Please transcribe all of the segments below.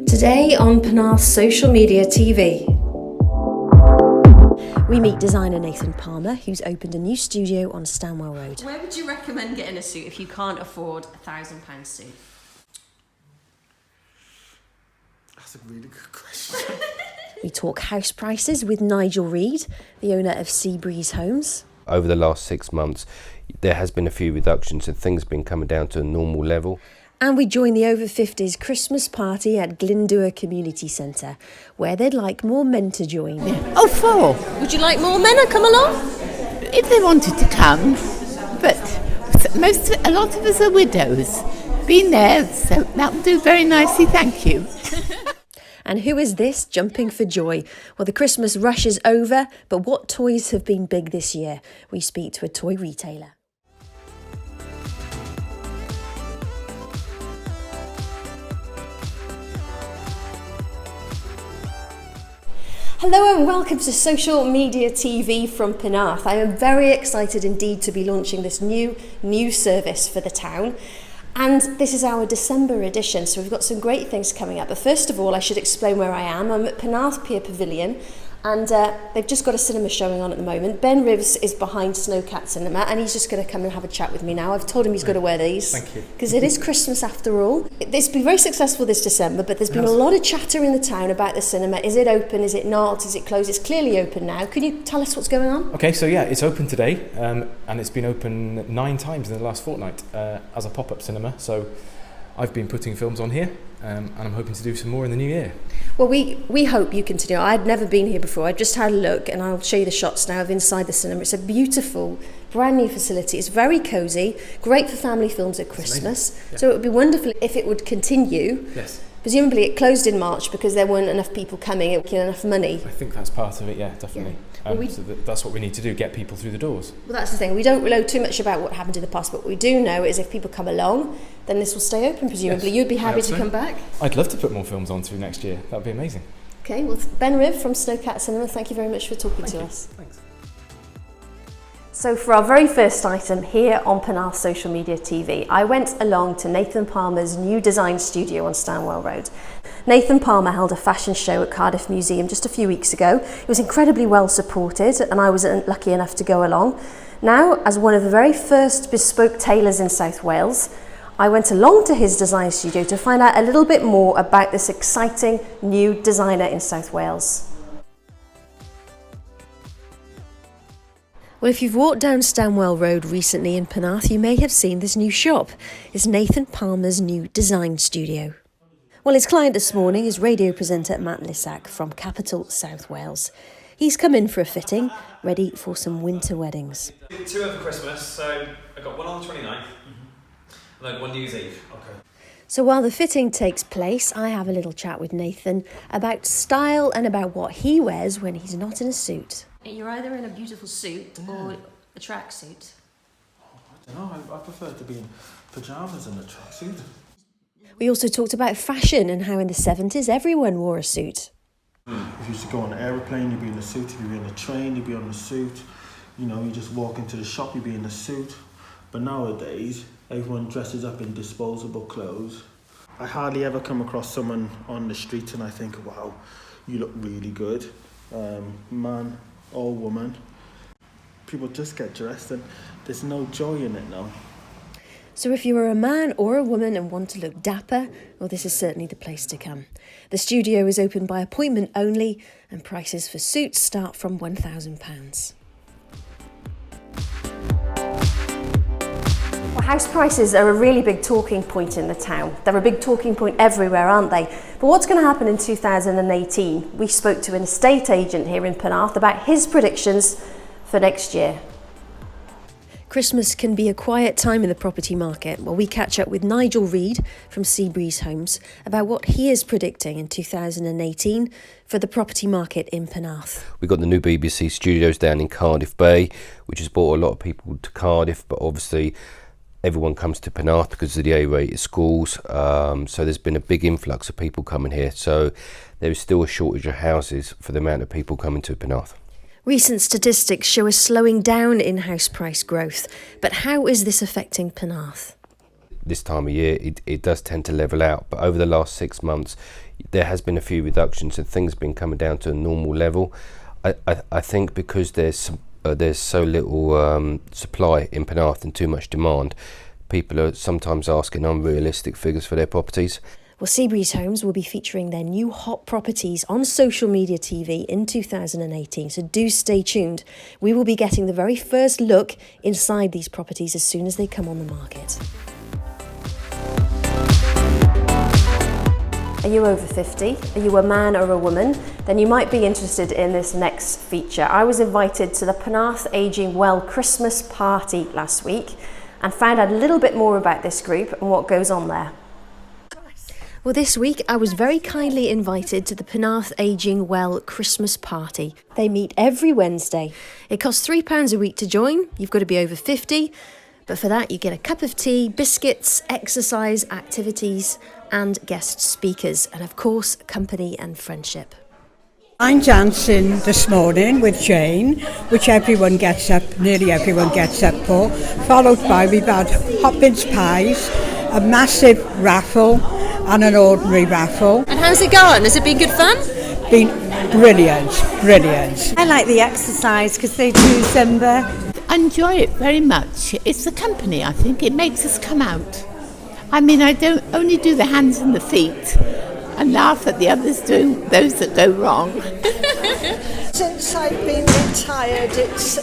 Today on Penarth Social Media TV. We meet designer Nathan Palmer, who's opened a new studio on Stanwell Road. Where would you recommend getting a suit if you can't afford a £1,000 suit? That's a really good question. We talk house prices with Nigel Reed, the owner of Seabreeze Homes. Over the last 6 months, there has been a few reductions and things have been coming down to a normal level. And we join the over 50s Christmas party at Glyndŵr Community Centre, where they'd like more men to join. Oh, 4. Would you like more men to come along? If they wanted to come, but a lot of us are widows. Been there, so that'll do very nicely, thank you. And who is this jumping for joy? Well, the Christmas rush is over, but what toys have been big this year? We speak to a toy retailer. Hello and welcome to Social Media TV from Penarth. I am very excited indeed to be launching this new service for the town. And this is our December edition, so we've got some great things coming up. But first of all, I should explain where I am. I'm at Penarth Pier Pavilion, and they've just got a cinema showing on at the moment. Ben Rivs is behind Snowcat Cinema, and he's just going to come and have a chat with me now. I've told him he's got to wear these. Thank you. Because it is Christmas after all. It's been very successful this December, but there's been a lot of chatter in the town about the cinema. Is it open? Is it not? Is it closed? It's clearly open now. Can you tell us what's going on? Okay, so yeah, it's open today, and it's been open 9 times in the last fortnight as a pop-up cinema. So I've been putting films on here, and I'm hoping to do some more in the new year. Well, we hope you continue. I'd never been here before. I just had a look, and I'll show you the shots now of inside the cinema. It's a beautiful, brand new facility. It's very cosy, great for family films at Christmas. Yeah. So it would be wonderful if it would continue. Yes. Presumably it closed in March because there weren't enough people coming, it wasn't enough money. I think that's part of it, yeah, definitely. Yeah. Well, So that's what we need to do, get people through the doors. Well, that's the thing. We don't know too much about what happened in the past, but what we do know is if people come along, then this will stay open, presumably. Yes. You'd be happy to so. come back? I'd love to put more films on through next year. That would be amazing. Okay, well, Ben Riv from Snowcat Cinema, thank you very much for talking to us. Thanks. So for our very first item here on Penarth Social Media TV, I went along to Nathan Palmer's new design studio on Stanwell Road. Nathan Palmer held a fashion show at Cardiff Museum just a few weeks ago. It was incredibly well supported, and I was lucky enough to go along. Now, as one of the very first bespoke tailors in South Wales, I went along to his design studio to find out a little bit more about this exciting new designer in South Wales. Well, if you've walked down Stanwell Road recently in Penarth, you may have seen this new shop. It's Nathan Palmer's new design studio. Well, his client this morning is radio presenter Matt Lissack from Capital South Wales. He's come in for a fitting, ready for some winter weddings. 2 over Christmas, so I got one on the 29th, and then one New Year's Eve. Okay. So while the fitting takes place, I have a little chat with Nathan about style and about what he wears when he's not in a suit. You're either in a beautiful suit or a tracksuit. I don't know, I prefer to be in pyjamas and a tracksuit. We also talked about fashion and how in the 70s everyone wore a suit. If you used to go on an aeroplane, you'd be in a suit. If you were in a train, you'd be on a suit. You know, you just walk into the shop, you'd be in a suit. But nowadays, everyone dresses up in disposable clothes. I hardly ever come across someone on the street and I think, wow, you look really good. Man or woman. People just get dressed and there's no joy in it now. So if you are a man or a woman and want to look dapper, well, this is certainly the place to come. The studio is open by appointment only, and prices for suits start from £1,000. Well, house prices are a really big talking point in the town. They're a big talking point everywhere, aren't they? But what's going to happen in 2018? We spoke to an estate agent here in Penarth about his predictions for next year. Christmas can be a quiet time in the property market. Well, we catch up with Nigel Reed from Seabreeze Homes about what he is predicting in 2018 for the property market in Penarth. We've got the new BBC studios down in Cardiff Bay, which has brought a lot of people to Cardiff, but obviously everyone comes to Penarth because of the A-rated schools. So there's been a big influx of people coming here. So there is still a shortage of houses for the amount of people coming to Penarth. Recent statistics show a slowing down in house price growth, but how is this affecting Penarth? this time of year, it does tend to level out. But over the last 6 months, there has been a few reductions and things have been coming down to a normal level. I think because there's so little supply in Penarth and too much demand, people are sometimes asking unrealistic figures for their properties. Well, Seabreeze Homes will be featuring their new hot properties on social media TV in 2018, so do stay tuned. We will be getting the very first look inside these properties as soon as they come on the market. Are you over 50? Are you a man or a woman? Then you might be interested in this next feature. I was invited to the Penarth Aging Well Christmas party last week and found out a little bit more about this group and what goes on there. Well, this week I was very kindly invited to the Penarth Aging Well Christmas party. They meet every Wednesday. It costs £3 a week to join. You've got to be over 50, but for that you get a cup of tea, biscuits, exercise, activities and guest speakers, and of course company and friendship. I'm dancing this morning with Jane, which everyone gets up, nearly everyone gets up for, followed by we've had Hopkins pies, a massive raffle and an ordinary raffle. And how's it going? Has it been good fun? Been brilliant, brilliant. I like the exercise because they do Zumba. I enjoy it very much. It's the company, I think. It makes us come out. I mean, I don't only do the hands and the feet and laugh at the others doing those that go wrong. Since I've been retired, it's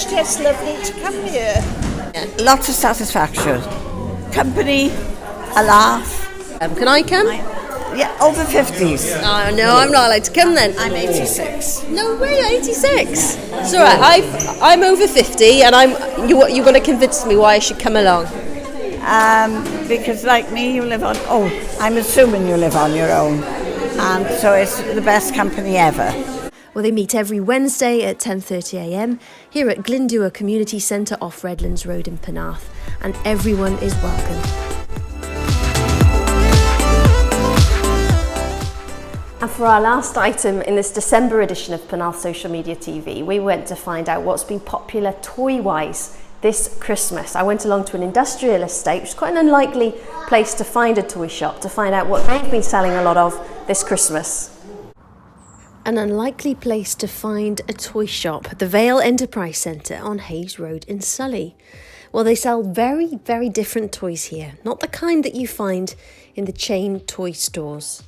just lovely to come here. Lots of satisfaction. Company, a laugh. Can I come? Yeah, over 50s. Oh, no, I'm not allowed to come then. I'm 86. No way, 86. It's all right. I'm over 50, and you're going to convince me why I should come along. Because like me, you live on. Oh, I'm assuming you live on your own, and so it's the best company ever. Well, they meet every Wednesday at 10:30 a.m. here at Glyndŵr Community Centre off Redlands Road in Penarth, and everyone is welcome. And for our last item in this December edition of Penarth Social Media TV, we went to find out what's been popular toy-wise this Christmas. I went along to an industrial estate, which is quite an unlikely place to find a toy shop, to find out what they've been selling a lot of this Christmas. An unlikely place to find a toy shop, the Vale Enterprise Centre on Hayes Road in Sully. Well, they sell very, very different toys here, not the kind that you find in the chain toy stores.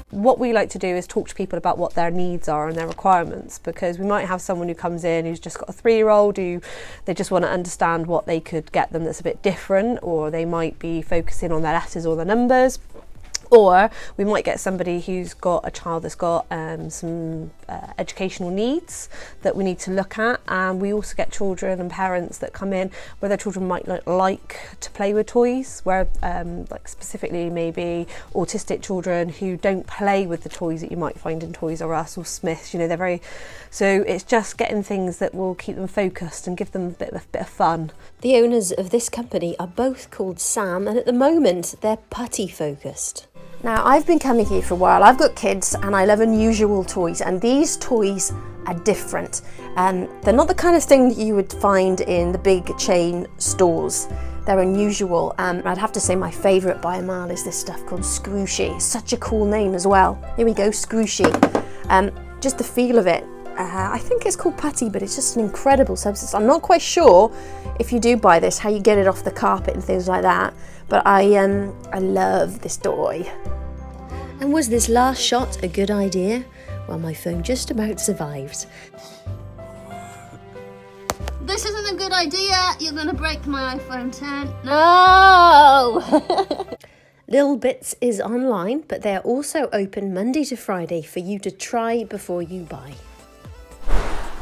What we like to do is talk to people about what their needs are and their requirements, because we might have someone who comes in who's just got a 3-year-old who they just want to understand what they could get them that's a bit different, or they might be focusing on their letters or their numbers. Or we might get somebody who's got a child that's got some educational needs that we need to look at. And we also get children and parents that come in where their children might like to play with toys, where like specifically maybe autistic children who don't play with the toys that you might find in Toys R Us or Smiths. You know, they're very, so it's just getting things that will keep them focused and give them a bit of fun. The owners of this company are both called Sam, and at the moment they're putty focused. Now, I've been coming here for a while. I've got kids and I love unusual toys, and these toys are different. They're not the kind of thing that you would find in the big chain stores. They're unusual. I'd have to say my favourite by a mile is this stuff called Scrooshy. It's such a cool name as well. Here we go, Scrooshy. Just the feel of it. I think it's called putty, but it's just an incredible substance. I'm not quite sure if you do buy this, how you get it off the carpet and things like that, but I love this toy. And was this last shot a good idea? Well, my phone just about survived. This isn't a good idea. You're going to break my iPhone 10. No! Little Bits is online, but they're also open Monday to Friday for you to try before you buy.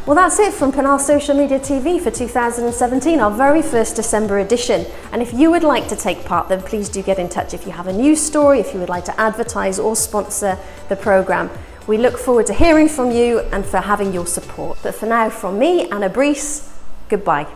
Well, that's it from Penarth Social Media TV for 2017, our very first December edition. And if you would like to take part, then please do get in touch if you have a news story, if you would like to advertise or sponsor the programme. We look forward to hearing from you and for having your support. But for now, from me, Anna Brees, goodbye.